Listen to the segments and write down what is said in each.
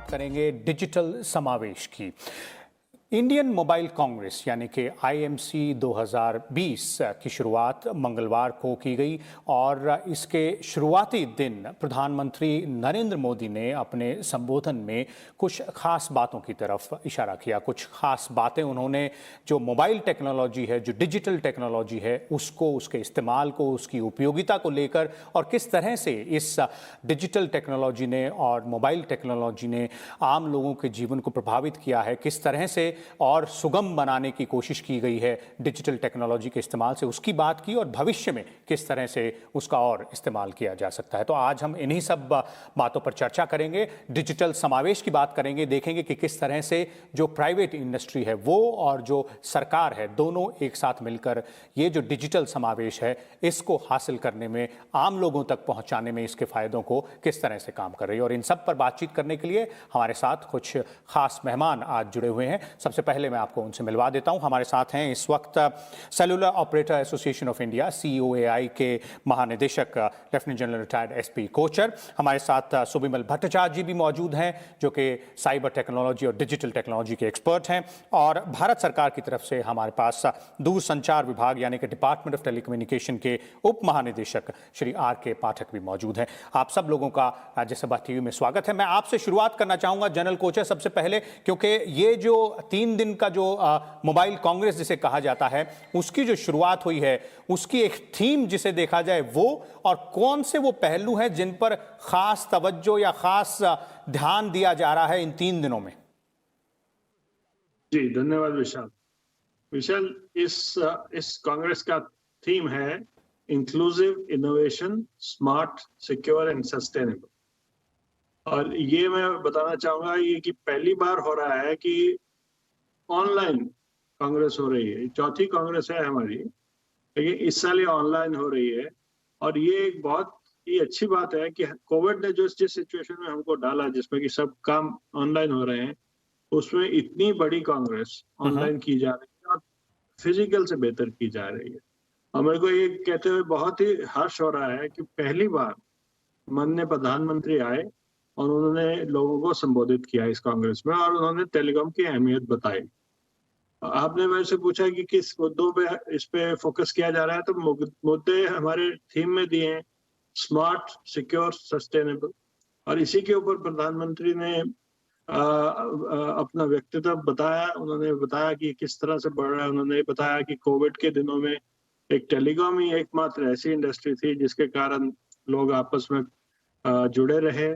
बात करेंगे डिजिटल समावेश की। इंडियन मोबाइल कांग्रेस यानी कि आईएमसी 2020 की शुरुआत मंगलवार को की गई और इसके शुरुआती दिन प्रधानमंत्री नरेंद्र मोदी ने अपने संबोधन में कुछ खास बातों की तरफ इशारा किया। कुछ खास बातें उन्होंने जो मोबाइल टेक्नोलॉजी है, जो डिजिटल टेक्नोलॉजी है, उसको, उसके इस्तेमाल को, उसकी उपयोगिता को लेकर और किस तरह से इस डिजिटल टेक्नोलॉजी ने और मोबाइल टेक्नोलॉजी ने आम लोगों के जीवन को प्रभावित किया है, किस तरह से और सुगम बनाने की कोशिश की गई है डिजिटल टेक्नोलॉजी के इस्तेमाल से, उसकी बात की और भविष्य में किस तरह से उसका और इस्तेमाल किया जा सकता है। तो आज हम इन्हीं सब बातों पर चर्चा करेंगे, डिजिटल समावेश की बात करेंगे, देखेंगे कि किस तरह से जो प्राइवेट इंडस्ट्री है वो और जो सरकार है दोनों एक साथ मिलकर ये जो डिजिटल समावेश है इसको हासिल करने में, आम लोगों तक पहुंचाने में इसके फायदों को किस तरह से काम कर रही है। और इन सब पर बातचीत करने के लिए हमारे साथ कुछ खास मेहमान आज जुड़े हुए हैं। सबसे पहले मैं आपको उनसे मिलवा देता हूं। हमारे साथ हैं इस वक्त cellular operator association of India COAI के महानिदेशक lieutenant general retired SP Kochar. हमारे साथ सुबिमल भट्टाचार्य जी भी मौजूद हैं जो कि साइबर टेक्नोलॉजी और डिजिटल टेक्नोलॉजी के एक्सपर्ट हैं। और भारत सरकार की तरफ से हमारे पास दूरसंचार विभाग यानी कि डिपार्टमेंट ऑफ टेलीकम्युनिकेशन के उप महानिदेशक श्री आर के पाठक भी मौजूद हैं। आप सब लोगों का राज्यसभा टीवी में स्वागत है। मैं आपसे शुरुआत करना चाहूंगा जनरल कोचर सबसे पहले, क्योंकि ये जो 3 दिन का जो मोबाइल कांग्रेस जिसे कहा जाता है उसकी जो शुरुआत हुई है, उसकी एक थीम जिसे देखा जाए वो, और कौन से वो पहलू हैं जिन पर खास तवज्जो या खास ध्यान दिया जा रहा है इन 3 दिनों में? जी धन्यवाद विशाल। विशाल, इस कांग्रेस का थीम है inclusive innovation, smart, secure and sustainable. और ये मैं बताना चाहूंगा ये कि पहली बार हो रहा है कि ऑनलाइन कांग्रेस हो रही है। चौथी कांग्रेस है हमारी, लेकिन इस साल ये ऑनलाइन हो रही है। और ये एक बहुत ही अच्छी बात है कि कोविड ने जिस सिचुएशन में हमको डाला, जिसमें कि सब काम ऑनलाइन हो रहे हैं, उसमें इतनी बड़ी कांग्रेस ऑनलाइन की जा रही है और फिजिकल से बेहतर की जा रही है। और मेरे को ये कहते हुए बहुत ही हर्ष हो रहा है कि पहली बार माननीय प्रधानमंत्री आए और उन्होंने लोगों को संबोधित किया इस कांग्रेस में, और उन्होंने टेलीकॉम की अहमियत बताई। आपने मेरे से पूछा कि किस मुद्दों पे इस पे फोकस किया जा रहा है, तो मुद्दे हमारे थीम में दिए हैं स्मार्ट, सिक्योर, सस्टेनेबल। और इसी के ऊपर प्रधानमंत्री ने अपना व्यक्तित्व बताया। उन्होंने बताया कि किस तरह से बढ़ रहा है। उन्होंने बताया कि कोविड के दिनों में एक टेलीकॉम ही एकमात्र ऐसी इंडस्ट्री थी जिसके कारण लोग आपस में जुड़े रहे,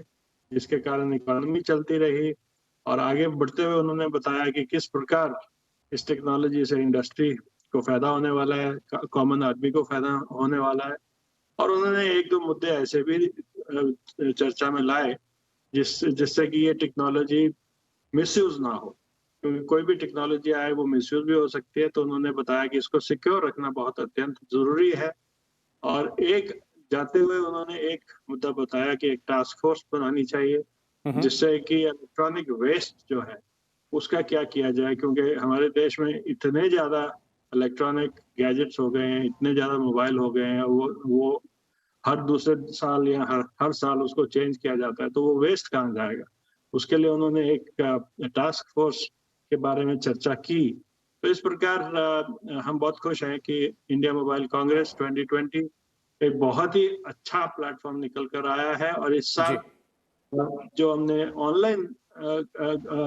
जिसके कारण इकोनॉमी चलती रही। और आगे बढ़ते हुए उन्होंने बताया कि किस प्रकार इस टेक्नोलॉजी से इंडस्ट्री को फायदा होने वाला है, कॉमन आदमी को फायदा होने वाला है। और उन्होंने 1-2 मुद्दे ऐसे भी चर्चा में लाए जिससे कि ये टेक्नोलॉजी मिसयूज ना हो, क्योंकि कोई भी टेक्नोलॉजी आए वो मिसयूज भी हो सकती है। तो उन्होंने बताया कि इसको सिक्योर रखना बहुत अत्यंत जरूरी है। और एक जाते हुए उन्होंने एक मुद्दा बताया कि एक टास्क फोर्स बनानी चाहिए जिससे कि इलेक्ट्रॉनिक वेस्ट जो है उसका क्या किया जाए, क्योंकि हमारे देश में इतने ज्यादा इलेक्ट्रॉनिक गैजेट्स हो गए हैं, इतने ज्यादा मोबाइल हो गए हैं, वो हर दूसरे साल या हर साल उसको चेंज किया जाता है, तो वो वेस्ट कहाँ जाएगा। उसके लिए उन्होंने एक टास्क फोर्स के बारे में चर्चा की। तो इस प्रकार हम बहुत खुश हैं कि इंडिया मोबाइल कांग्रेस 2020 एक बहुत ही अच्छा प्लेटफॉर्म निकल कर आया है। और इस साल जो हमने ऑनलाइन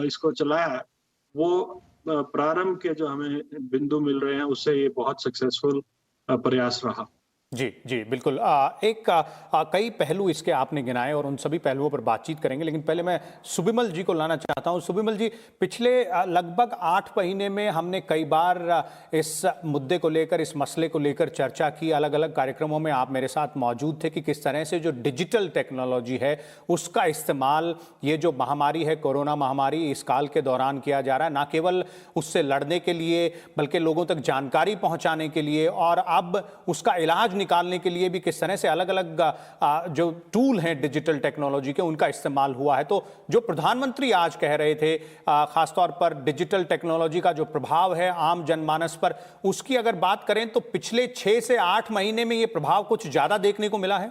इसको चलाया है, वो प्रारंभ के जो हमें बिंदु मिल रहे हैं उससे ये बहुत सक्सेसफुल प्रयास रहा। जी जी बिल्कुल। कई पहलू इसके आपने गिनाए और उन सभी पहलुओं पर बातचीत करेंगे, लेकिन पहले मैं सुबिमल जी को लाना चाहता हूं। सुबिमल जी, पिछले लगभग 8 महीने में हमने कई बार इस मुद्दे को लेकर, इस मसले को लेकर चर्चा की। अलग अलग कार्यक्रमों में आप मेरे साथ मौजूद थे कि किस तरह से जो डिजिटल टेक्नोलॉजी है उसका इस्तेमाल ये जो महामारी है, कोरोना महामारी, इस काल के दौरान किया जा रहा है, ना केवल उससे लड़ने के लिए बल्कि लोगों तक जानकारी पहुंचाने के लिए और अब उसका इलाज निकालने के लिए भी किस तरह से अलग अलग जो टूल हैं डिजिटल टेक्नोलॉजी के उनका इस्तेमाल हुआ है। तो जो प्रधानमंत्री आज कह रहे थे खासतौर पर डिजिटल टेक्नोलॉजी का जो प्रभाव है आम जनमानस पर, उसकी अगर बात करें तो पिछले 6 से 8 महीने में ये प्रभाव कुछ ज्यादा देखने को मिला है।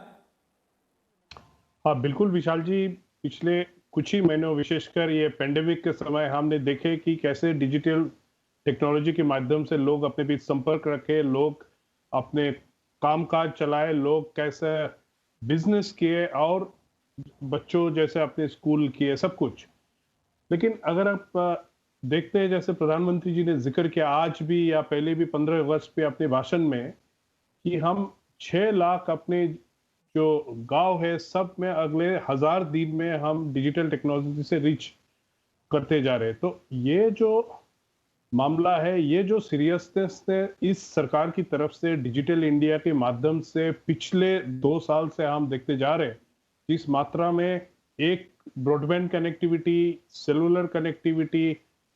हाँ बिल्कुल विशाल जी, पिछले कुछ ही महीनों, विशेषकर ये पेंडेमिक के समय, हमने देखे कि कैसे डिजिटल टेक्नोलॉजी के माध्यम से लोग अपने बीच संपर्क रखे, लोग अपने कामकाज चलाए, लोग कैसे बिजनेस किए और बच्चों जैसे अपने स्कूल किए, सब कुछ। लेकिन अगर आप देखते हैं, जैसे प्रधानमंत्री जी ने जिक्र किया आज भी या पहले भी 15 अगस्त पे अपने भाषण में, कि हम 6 लाख अपने जो गांव है सब में अगले 1000 दिन में हम डिजिटल टेक्नोलॉजी से रीच करते जा रहे हैं। तो ये जो मामला है, ये जो सीरियसनेस है इस सरकार की तरफ से डिजिटल इंडिया के माध्यम से पिछले 2 साल से हम देखते जा रहे हैं, जिस मात्रा में एक ब्रॉडबैंड कनेक्टिविटी, सेलुलर कनेक्टिविटी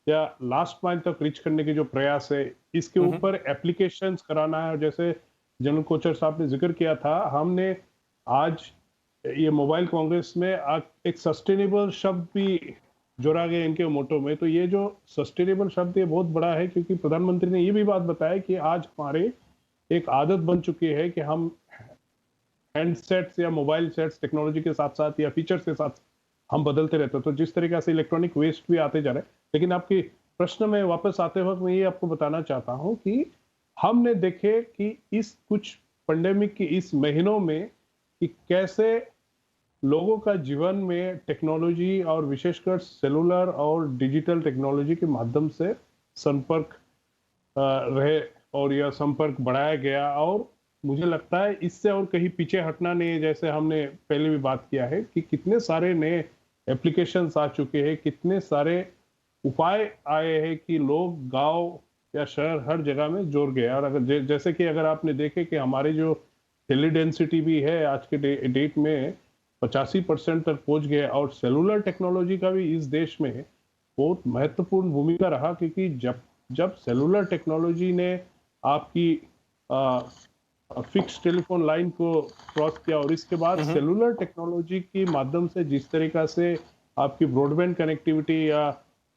या लास्ट माइल तक रीच करने के जो प्रयास है, इसके ऊपर एप्लीकेशंस कराना है। जैसे जनरल कोचर साहब ने जिक्र किया था, हमने आज ये मोबाइल कांग्रेस में एक सस्टेनेबल शब्द भी जोड़ा गया इनके मोटो में। तो ये जो सस्टेनेबल शब्द ये बहुत बड़ा है, क्योंकि प्रधानमंत्री ने ये भी बात बताया कि आज हमारे एक आदत बन चुकी है कि हम हैंडसेट्स या मोबाइल सेट्स टेक्नोलॉजी के साथ साथ या फीचर्स के साथ हम बदलते रहते हैं। तो जिस तरीके से इलेक्ट्रॉनिक वेस्ट भी आते जा रहे हैं। लेकिन आपके प्रश्न में वापस आते वक्त मैं ये आपको बताना चाहता हूँ कि हमने देखे कि इस कुछ पेंडेमिक की इस महीनों में कि कैसे लोगों का जीवन में टेक्नोलॉजी और विशेषकर सेलुलर और डिजिटल टेक्नोलॉजी के माध्यम से संपर्क रहे और यह संपर्क बढ़ाया गया। और मुझे लगता है इससे और कहीं पीछे हटना नहीं है। जैसे हमने पहले भी बात किया है कि कितने सारे नए एप्लीकेशंस आ चुके हैं, कितने सारे उपाय आए हैं कि लोग गांव या शहर हर जगह में जोड़ गए। और अगर जैसे कि अगर आपने देखे कि हमारी जो टेली डेंसिटी भी है आज के डेट में 85% तक पहुंच गया, और सेलुलर टेक्नोलॉजी का भी इस देश में बहुत महत्वपूर्ण भूमिका रहा। क्योंकि जब सेलुलर टेक्नोलॉजी ने आपकी फिक्स टेलीफोन लाइन को क्रॉस किया और इसके बाद सेलुलर टेक्नोलॉजी के माध्यम से जिस तरीका से आपकी ब्रॉडबैंड कनेक्टिविटी या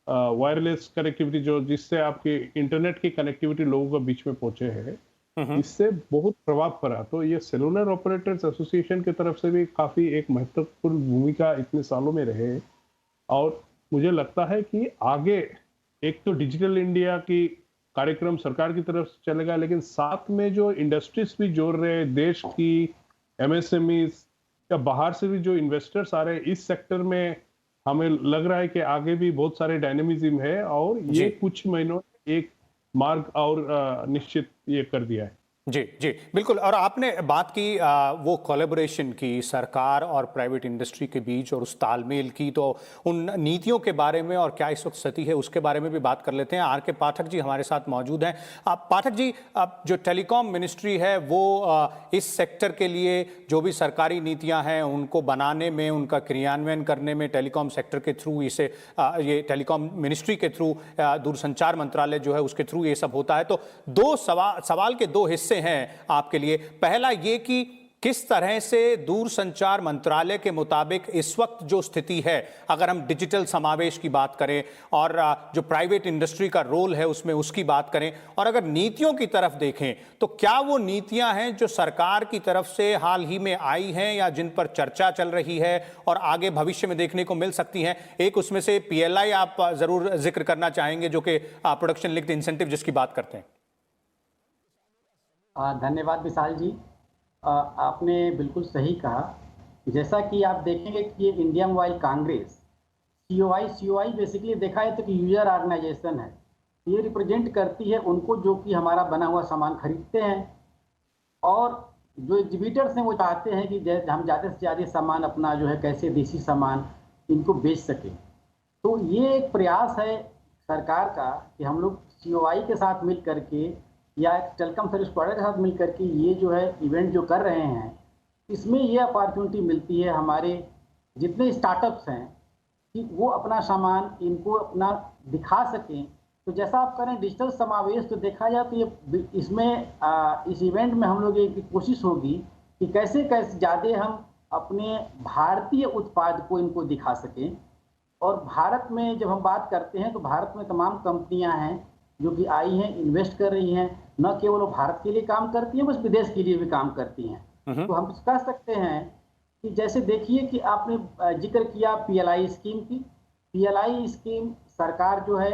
वायरलेस कनेक्टिविटी जो जिससे आपकी इंटरनेट की कनेक्टिविटी लोगों के बीच में पहुंचे हैं, इससे बहुत प्रभाव पड़ा। तो ये सेलुलर ऑपरेटर्स एसोसिएशन की तरफ से भी काफी एक महत्वपूर्ण भूमिका इतने सालों में रहे। और मुझे लगता है कि आगे एक तो डिजिटल इंडिया की कार्यक्रम सरकार की तरफ से चलेगा, लेकिन साथ में जो इंडस्ट्रीज भी जोड़ रहे हैं, देश की एमएसएमईज या बाहर से भी जो इन्वेस्टर्स आ रहे हैं इस सेक्टर में, हमें लग रहा है कि आगे भी बहुत सारे डायनेमिज्म है। और ये कुछ महीनों एक मार्ग और निश्चित ये कर दिया है। जी जी बिल्कुल। और आपने बात की वो कोलैबोरेशन की सरकार और प्राइवेट इंडस्ट्री के बीच और उस तालमेल की, तो उन नीतियों के बारे में और क्या इस वक्त स्थिति है उसके बारे में भी बात कर लेते हैं। आर के पाठक जी हमारे साथ मौजूद हैं। पाठक जी, जो टेलीकॉम मिनिस्ट्री है वो इस सेक्टर के लिए जो भी सरकारी नीतियां हैं उनको बनाने में, उनका क्रियान्वयन करने में टेलीकॉम सेक्टर के थ्रू, इसे ये टेलीकॉम मिनिस्ट्री के थ्रू, दूरसंचार मंत्रालय जो है उसके थ्रू ये सब होता है। तो दो सवाल के दो हिस्से हैं आपके लिए। पहला ये कि किस तरह से दूरसंचार मंत्रालय के मुताबिक इस वक्त जो स्थिति है, अगर हम डिजिटल समावेश की बात करें और जो प्राइवेट इंडस्ट्री का रोल है उसमें उसकी बात करें, और अगर नीतियों की तरफ देखें तो क्या वो नीतियां हैं जो सरकार की तरफ से हाल ही में आई हैं या जिन पर चर्चा चल रही है और आगे भविष्य में देखने को मिल सकती हैं? एक उसमें से PLI आप जरूर जिक्र करना चाहेंगे, जो कि प्रोडक्शन लिंक्ड इंसेंटिव जिसकी बात करते हैं। धन्यवाद विशाल जी, आपने बिल्कुल सही कहा। जैसा कि आप देखेंगे कि ये India mobile Congress COI basically देखा है तो कि यूजर ऑर्गेनाइजेशन है। ये रिप्रेजेंट करती है उनको जो कि हमारा बना हुआ सामान खरीदते हैं, और जो एग्जीबिटर्स हैं वो चाहते हैं कि हम ज़्यादा से ज़्यादा सामान अपना जो है कैसे देसी सामान इनको बेच सकें। तो ये एक प्रयास है सरकार का कि हम लोग COI के साथ मिल करके या टेलीकॉम सर्विस प्रोवाइडर के साथ मिल करके ये जो है इवेंट जो कर रहे हैं, इसमें ये अपॉर्चुनिटी मिलती है हमारे जितने स्टार्टअप्स हैं कि वो अपना सामान इनको अपना दिखा सकें। तो जैसा आप करें डिजिटल समावेश, तो देखा जाए तो ये इसमें इस इवेंट में हम लोग एक कोशिश होगी कि कैसे ज़्यादा हम अपने भारतीय उत्पाद को इनको दिखा सकें। और भारत में जब हम बात करते हैं तो भारत में तमाम कंपनियां हैं जो कि आई हैं, इन्वेस्ट कर रही हैं। न केवल वो भारत के लिए काम करती हैं, बस विदेश के लिए भी काम करती हैं। तो हम कह सकते हैं कि जैसे देखिए कि आपने जिक्र किया पीएलआई स्कीम की। पीएलआई स्कीम सरकार जो है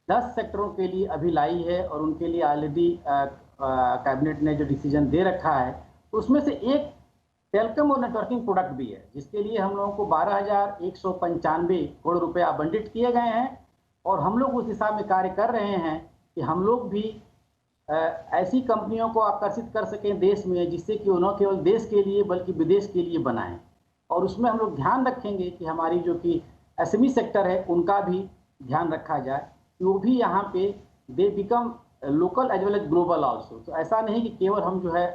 10 सेक्टरों के लिए अभी लाई है और उनके लिए ऑलरेडी कैबिनेट ने जो डिसीजन दे रखा है, तो उसमें से एक टेलीकॉम और नेटवर्किंग प्रोडक्ट भी है, जिसके लिए हम लोगों को 12,195 करोड़ रुपए आवंटित किए गए हैं और हम लोग उस दिशा में कार्य कर रहे हैं कि हम लोग भी ऐसी कंपनियों को आकर्षित कर सकें देश में, जिससे कि उन्हें केवल देश के लिए बल्कि विदेश के लिए बनाएं। और उसमें हम लोग ध्यान रखेंगे कि हमारी जो कि एसएमई सेक्टर है उनका भी ध्यान रखा जाए कि वो भी यहाँ पे they become local as well as global also. तो ऐसा नहीं कि केवल हम जो है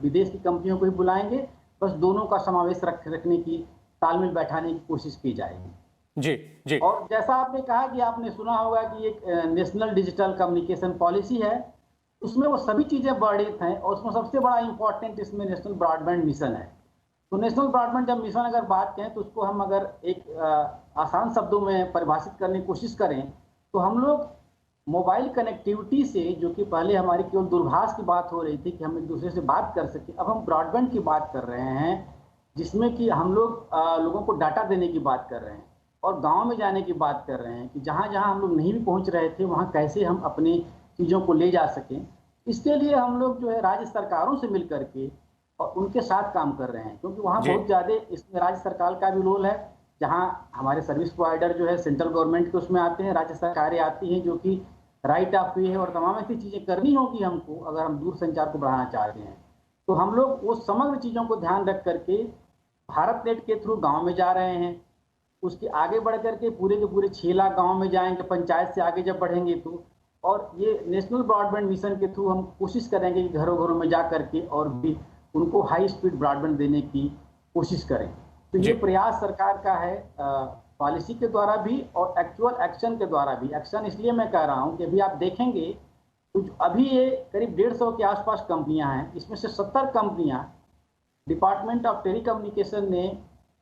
विदेश की कंपनियों को ही बुलाएंगे, बस दोनों का समावेश रखने की, तालमेल बैठाने की कोशिश की जाएगी। जी जी। और जैसा आपने कहा कि आपने सुना होगा कि एक नेशनल डिजिटल कम्युनिकेशन पॉलिसी है, उसमें वो सभी चीजें वर्णित हैं और उसमें सबसे बड़ा इंपॉर्टेंट इसमें नेशनल ब्रॉडबैंड मिशन है। तो नेशनल ब्रॉडबैंड जब मिशन अगर बात करें तो उसको हम अगर एक आसान शब्दों में परिभाषित करने की कोशिश करें तो हम लोग मोबाइल कनेक्टिविटी से, जो कि पहले हमारी केवल दूरभाष की बात हो रही थी कि हम एक दूसरे से बात कर सके, अब हम ब्रॉडबैंड की बात कर रहे हैं, जिसमें कि हम लोग लोगों को डाटा देने की बात कर रहे हैं और गाँव में जाने की बात कर रहे हैं कि जहाँ जहाँ हम लोग नहीं भी पहुँच रहे थे वहाँ कैसे हम अपनी चीज़ों को ले जा सकें। इसके लिए हम लोग जो है राज्य सरकारों से मिल करके और उनके साथ काम कर रहे हैं, क्योंकि वहाँ बहुत ज़्यादा इसमें राज्य सरकार का भी रोल है। जहाँ हमारे सर्विस प्रोवाइडर जो है सेंट्रल गवर्नमेंट के उसमें आते हैं, राज्य सरकारें आती हैं जो कि राइट ऑफ वे है और तमाम ऐसी चीज़ें करनी होगी हमको अगर हम दूर संचार को बढ़ाना चाहते हैं। तो हम लोग वो समग्र चीज़ों को ध्यान रख करके भारत नेट के थ्रू गाँव में जा रहे हैं, उसके आगे बढ़ करके पूरे के पूरे 6 लाख गाँव में जाएंगे, पंचायत से आगे जब बढ़ेंगे तो, और ये नेशनल ब्रॉडबैंड मिशन के थ्रू हम कोशिश करेंगे कि घरों घरों में जा करके और भी उनको हाई स्पीड ब्रॉडबैंड देने की कोशिश करें। तो ये प्रयास सरकार का है पॉलिसी के द्वारा भी और एक्चुअल एक्शन के द्वारा भी। एक्शन इसलिए मैं कह रहा हूँ कि अभी आप देखेंगे तो अभी ये करीब 150 के आसपास कंपनियां हैं, इसमें से 70 कंपनियां डिपार्टमेंट ऑफ टेलीकम्युनिकेशन ने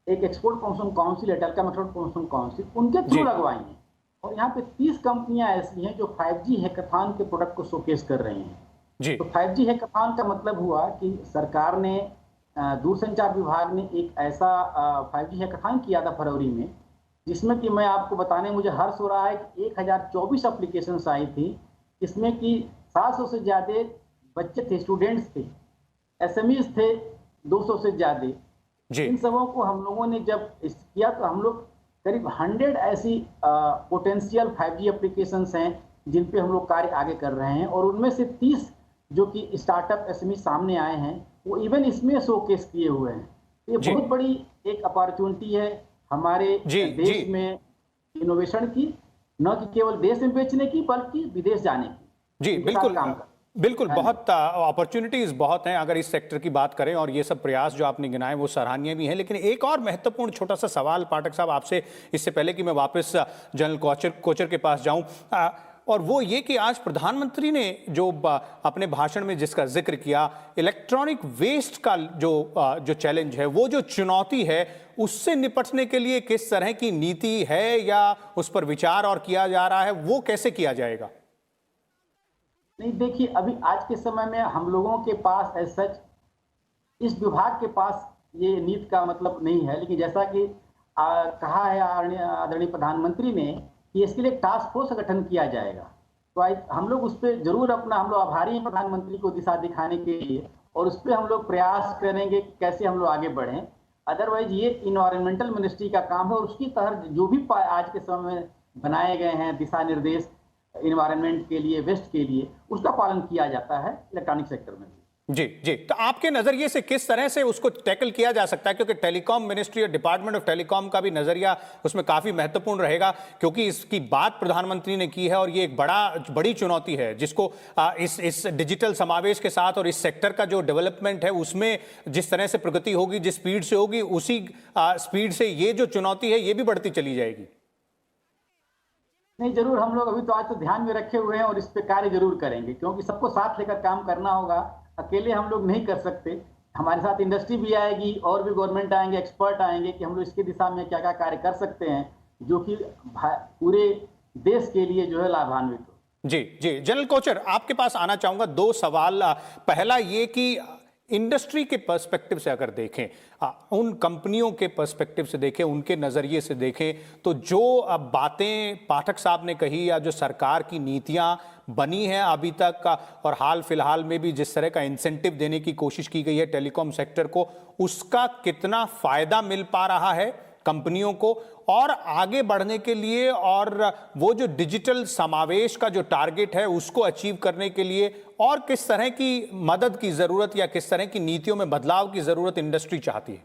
एक एक्सपोर्ट प्रमोशन काउंसिल है, टेलीकॉम एक्सपोर्ट प्रमोशन काउंसिल, उनके थ्रू लगवाई हैं। और यहाँ पे 30 कंपनियां ऐसी हैं जो 5G हैकाथॉन के प्रोडक्ट को शोकेस कर रही हैं जी। तो 5G हैकाथॉन का मतलब हुआ कि सरकार ने, दूरसंचार विभाग ने एक ऐसा 5G हैकाथॉन किया था फरवरी में, जिसमें कि मैं आपको बताने मुझे हर्ष हो रहा है कि 1024 एप्लीकेशंस आई थी, इसमें कि 700 से ज़्यादा बच्चे थे, स्टूडेंट्स थे, एसएमईज थे 200 से ज़्यादा। इन सबों को हम लोगों ने जब किया तो हम लोग करीब 100 ऐसी पोटेंशियल 5G एप्लीकेशंस हैं जिन पे हम लोग कार्य आगे कर रहे हैं और उनमें से 30 जो कि स्टार्टअप एसएमई सामने आए हैं वो इवन इसमें शोकेस किए हुए हैं। ये बहुत बड़ी एक अपॉर्चुनिटी है हमारे देश में इनोवेशन की, न कि केवल देश में बेचने की बल्कि विदेश जाने की। जी बिल्कुल बहुत अपॉर्चुनिटीज बहुत हैं अगर इस सेक्टर की बात करें, और ये सब प्रयास जो आपने गिनाए वो सराहनीय भी हैं। लेकिन एक और महत्वपूर्ण छोटा सा सवाल पाठक साहब आपसे, इससे पहले कि मैं वापस जनरल कोचर के पास जाऊं, और वो ये कि आज प्रधानमंत्री ने जो अपने भाषण में जिसका जिक्र किया, इलेक्ट्रॉनिक वेस्ट का जो चैलेंज है, वो जो चुनौती है, उससे निपटने के लिए किस तरह की नीति है या उस पर विचार और किया जा रहा है, वो कैसे किया जाएगा? नहीं देखिए, अभी आज के समय में हम लोगों के पास एज सच इस विभाग के पास ये नीति का मतलब नहीं है, लेकिन जैसा कि कहा है आदरणीय प्रधानमंत्री ने कि इसके लिए टास्क फोर्स का गठन किया जाएगा। तो हम लोग उस पर जरूर हम लोग आभारी हैं प्रधानमंत्री को दिशा दिखाने के लिए, और उस पर हम लोग प्रयास करेंगे कि कैसे हम लोग आगे बढ़ें। अदरवाइज ये इन्वायरमेंटल मिनिस्ट्री का काम है और उसकी तहत जो भी आज के समय में बनाए गए हैं दिशा निर्देश इन्वायरमेंट के लिए, वेस्ट के लिए, उसका पालन किया जाता है इलेक्ट्रॉनिक सेक्टर में। जी जी, तो आपके नजरिए से किस तरह से उसको टैकल किया जा सकता है, क्योंकि टेलीकॉम मिनिस्ट्री और डिपार्टमेंट ऑफ टेलीकॉम का भी नजरिया उसमें काफी महत्वपूर्ण रहेगा, क्योंकि इसकी बात प्रधानमंत्री ने की है और ये एक बड़ी चुनौती है जिसको इस डिजिटल समावेश के साथ और इस सेक्टर का जो डेवलपमेंट है उसमें जिस तरह से प्रगति होगी, जिस स्पीड से होगी, उसी स्पीड से ये जो चुनौती है ये भी बढ़ती चली जाएगी। नहीं, जरूर हम लोग अभी तो आज तो ध्यान में रखे हुए हैं और इस पे कार्य जरूर करेंगे, क्योंकि सबको साथ लेकर काम करना होगा, अकेले हम लोग नहीं कर सकते। हमारे साथ इंडस्ट्री भी आएगी और भी गवर्नमेंट आएंगे, एक्सपर्ट आएंगे कि हम लोग इसकी दिशा में क्या क्या कार्य कर सकते हैं जो कि पूरे देश के लिए जो है लाभान्वित हो। जी जी, जनरल कोचर आपके पास आना चाहूंगा, 2 सवाल। पहला ये कि इंडस्ट्री के पर्सपेक्टिव से अगर देखें, उन कंपनियों के पर्सपेक्टिव से देखें, उनके नज़रिए से देखें, तो जो अब बातें पाठक साहब ने कही या जो सरकार की नीतियां बनी हैं अभी तक का, और हाल फिलहाल में भी जिस तरह का इंसेंटिव देने की कोशिश की गई है टेलीकॉम सेक्टर को, उसका कितना फायदा मिल पा रहा है कंपनियों को और आगे बढ़ने के लिए, और वो जो डिजिटल समावेश का जो टारगेट है उसको अचीव करने के लिए और किस तरह की मदद की जरूरत या किस तरह की नीतियों में बदलाव की जरूरत इंडस्ट्री चाहती है?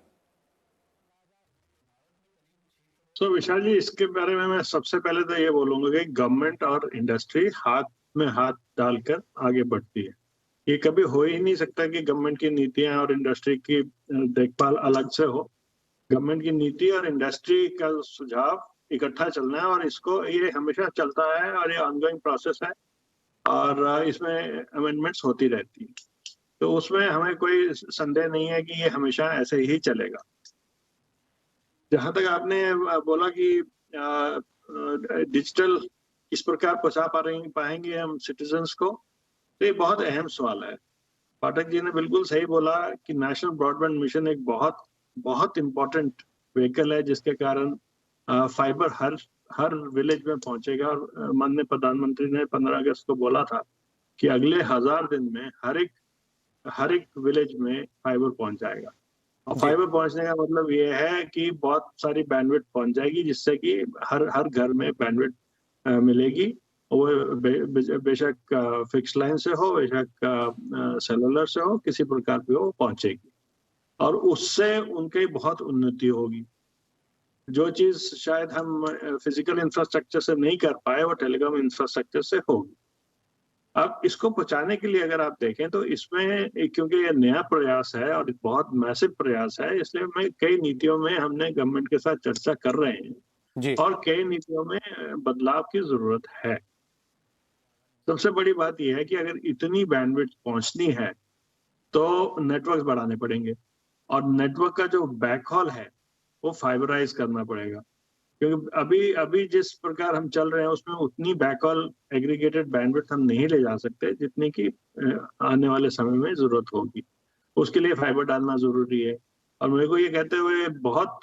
तो विशाल जी, इसके बारे में मैं सबसे पहले तो ये बोलूंगा कि गवर्नमेंट और इंडस्ट्री हाथ में हाथ डालकर आगे बढ़ती है। ये कभी हो ही नहीं सकता कि गवर्नमेंट की नीतियां और इंडस्ट्री की देखभाल अलग से हो। गवर्नमेंट की नीति और इंडस्ट्री का सुझाव इकट्ठा चलना है, और इसको ये हमेशा चलता है और ये ऑनगोइंग प्रोसेस है, और इसमें अमेंडमेंट्स होती रहती है। तो उसमें हमें कोई संदेह नहीं है कि ये हमेशा ऐसे ही चलेगा। जहां तक आपने बोला कि डिजिटल किस प्रकार पहुंचा पाएंगे हम सिटीजन्स को, तो ये बहुत अहम सवाल है। पाठक जी ने बिल्कुल सही बोला कि नेशनल ब्रॉडबैंड मिशन एक बहुत बहुत इम्पोर्टेंट व्हीकल है, जिसके कारण फाइबर हर विलेज में पहुंचेगा। और माननीय प्रधानमंत्री ने 15 अगस्त को बोला था कि अगले 1000 दिन में हर एक विलेज में फाइबर पहुंच जाएगा। और फाइबर पहुंचने का मतलब ये है कि बहुत सारी बैंडविड्थ पहुंच जाएगी, जिससे कि हर घर में बैंडविड्थ मिलेगी। वो बेशक फिक्स लाइन से हो, बेशक सेलुलर से हो, किसी प्रकार भी हो, पहुंचेगी। और उससे उनकी बहुत उन्नति होगी। जो चीज शायद हम फिजिकल इंफ्रास्ट्रक्चर से नहीं कर पाए, वो टेलीकॉम इंफ्रास्ट्रक्चर से होगी। अब इसको पहुंचाने के लिए अगर आप देखें तो इसमें, क्योंकि ये नया प्रयास है और बहुत मैसिव प्रयास है, इसलिए मैं कई नीतियों में हमने गवर्नमेंट के साथ चर्चा कर रहे हैं जी। और कई नीतियों में बदलाव की जरूरत है। सबसे बड़ी बात यह है कि अगर इतनी बैंडविड्थ पहुंचनी है तो नेटवर्क बढ़ाने पड़ेंगे, और नेटवर्क का जो बैकहॉल है वो फाइबराइज करना पड़ेगा। क्योंकि अभी जिस प्रकार हम चल रहे हैं उसमें उतनी बैकहॉल एग्रीगेटेड बैंडविड्थ हम नहीं ले जा सकते जितनी की आने वाले समय में जरूरत होगी। उसके लिए फाइबर डालना जरूरी है। और मेरे को ये कहते हुए बहुत